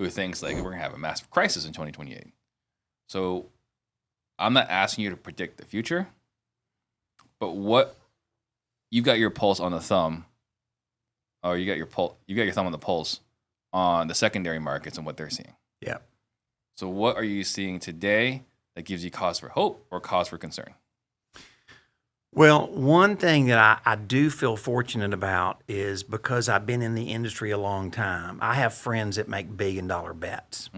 who thinks like we're going to have a massive crisis in 2028. So I'm not asking you to predict the future, but what you got your pulse on the thumb, or you got your thumb on the pulse on the secondary markets and what they're seeing. Yeah. So what are you seeing today that gives you cause for hope or cause for concern? Well, one thing that I do feel fortunate about is because I've been in the industry a long time, I have friends that make billion-dollar bets,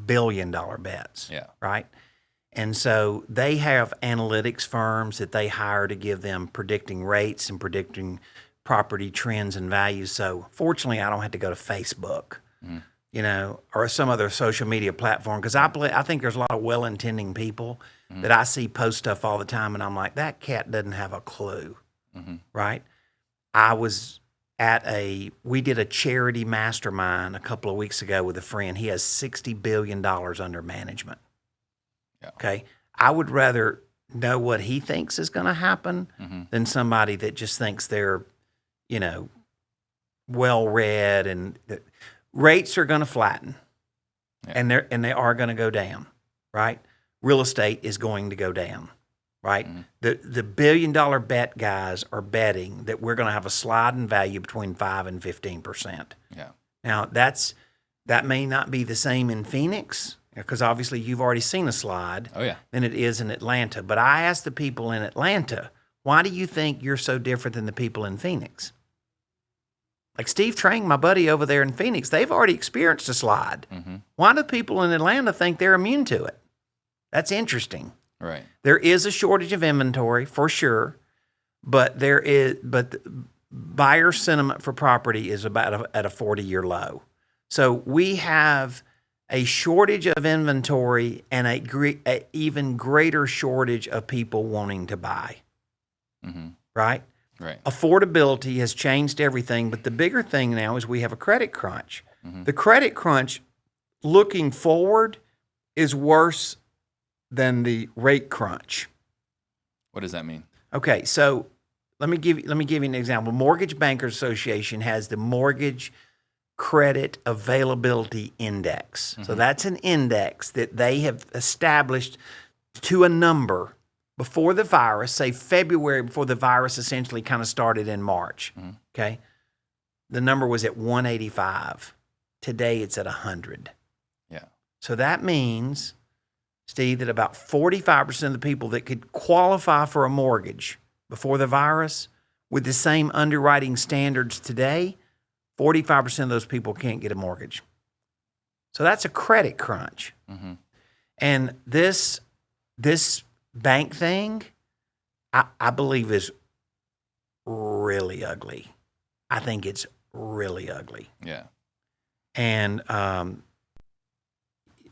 billion-dollar bets, right? And so they have analytics firms that they hire to give them predicting rates and predicting property trends and values. So fortunately, I don't have to go to Facebook, or some other social media platform, because I think there's a lot of well-intending people that I see post stuff all the time, and I'm like, that cat doesn't have a clue, right? I was we did a charity mastermind a couple of weeks ago with a friend. He has $60 billion under management. Yeah. Okay. I would rather know what he thinks is going to happen than somebody that just thinks they're, well-read, and rates are going to flatten, and they are going to go down, right? Real estate is going to go down, right? The billion-dollar bet guys are betting that we're going to have a slide in value between 5 and 15%. Yeah. Now that may not be the same in Phoenix, because obviously you've already seen a slide. Oh yeah. Than it is in Atlanta. But I asked the people in Atlanta, why do you think you're so different than the people in Phoenix? Like Steve Trang, my buddy over there in Phoenix, they've already experienced a slide. Why do people in Atlanta think they're immune to it? That's interesting. Right. There is a shortage of inventory for sure, but buyer sentiment for property is about at a 40-year low. So we have a shortage of inventory and a even greater shortage of people wanting to buy. Right? Right. Affordability has changed everything, but the bigger thing now is we have a credit crunch. The credit crunch, looking forward, is worse than the rate crunch. What does that mean? Okay, so let me give you an example. Mortgage Bankers Association has the Mortgage Credit Availability Index. So that's an index that they have established to a number before the virus, say February, before the virus essentially kind of started in March. Okay, the number was at 185. Today it's at 100. Yeah. So that means, Steve, that about 45% of the people that could qualify for a mortgage before the virus with the same underwriting standards today, 45% of those people can't get a mortgage. So that's a credit crunch. And this bank thing, I believe, is really ugly. I think it's really ugly. Yeah. And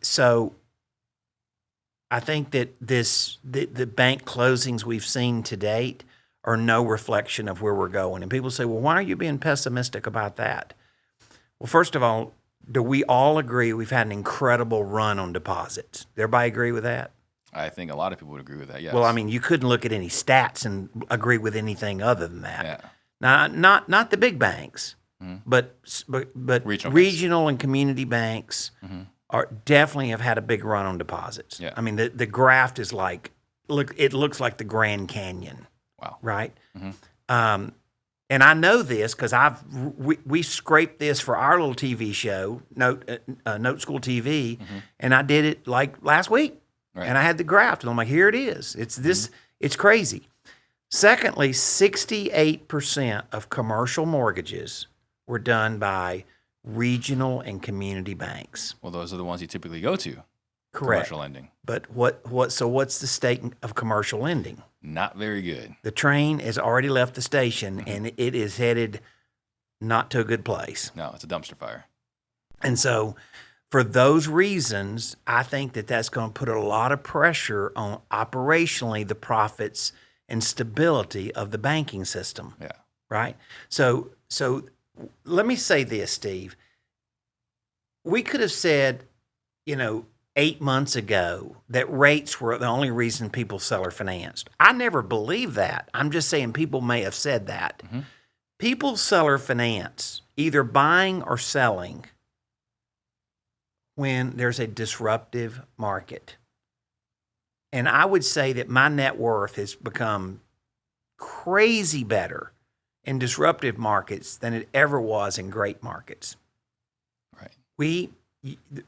so I think that the bank closings we've seen to date are no reflection of where we're going. And people say, well, why are you being pessimistic about that? Well, first of all, do we all agree we've had an incredible run on deposits? Everybody agree with that? I think a lot of people would agree with that, yes. Well, I mean, you couldn't look at any stats and agree with anything other than that. Yeah. Now, not the big banks, but regional and community banks are definitely have had a big run on deposits. Yeah. I mean, the graph is like, it looks like the Grand Canyon. Wow. Right? And I know this because we scraped this for our little TV show, NoteSchool TV, and I did it like last week. Right. And I had the graph, and I'm like, here it is. It's this. It's crazy. Secondly, 68% of commercial mortgages were done by regional and community banks. Well, those are the ones you typically go to. Correct. Commercial lending. But what's the state of commercial lending? Not very good. The train has already left the station, and it is headed not to a good place. No, it's a dumpster fire. And so for those reasons, I think that that's going to put a lot of pressure on operationally the profits and stability of the banking system. Yeah. Right? So let me say this, Steve. We could have said, 8 months ago that rates were the only reason people seller financed. I never believed that. I'm just saying people may have said that. People seller finance, either buying or selling, when there's a disruptive market. And I would say that my net worth has become crazy better in disruptive markets than it ever was in great markets. Right.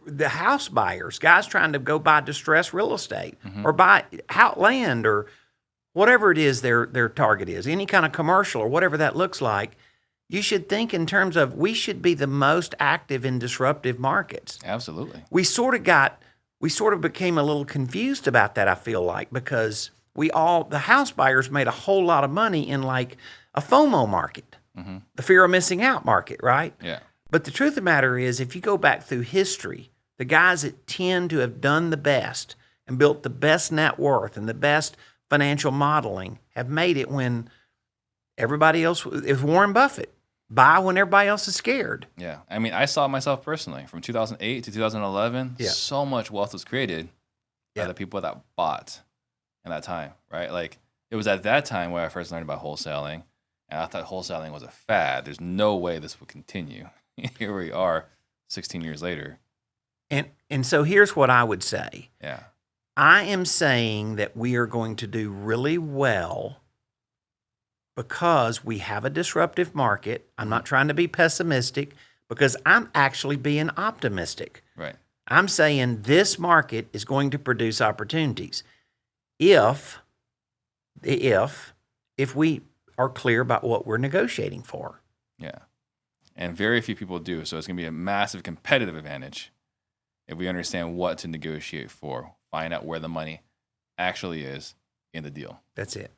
The house buyers, guys trying to go buy distressed real estate Mm-hmm. or buy out land or whatever it is their target is, any kind of commercial or whatever that looks like, you should think in terms of we should be the most active in disruptive markets. Absolutely. We sort of became a little confused about that, I feel like, because the house buyers made a whole lot of money in like a FOMO market, Mm-hmm. the fear of missing out market, right? Yeah. But the truth of the matter is, if you go back through history, the guys that tend to have done the best and built the best net worth and the best financial modeling have made it when everybody else is Warren Buffett. Buy when everybody else is scared. Yeah. I mean, I saw it myself personally from 2008 to 2011. Yeah. So much wealth was created by Yeah. the people that bought in that time, right? Like, it was at that time where I first learned about wholesaling, and I thought wholesaling was a fad. There's no way this would continue. Here we are 16 years later. And so here's what I would say. Yeah. I am saying that we are going to do really well because we have a disruptive market. I'm not trying to be pessimistic because I'm actually being optimistic. Right. I'm saying this market is going to produce opportunities if we are clear about what we're negotiating for. Yeah. And very few people do. So it's going to be a massive competitive advantage if we understand what to negotiate for, find out where the money actually is in the deal. That's it.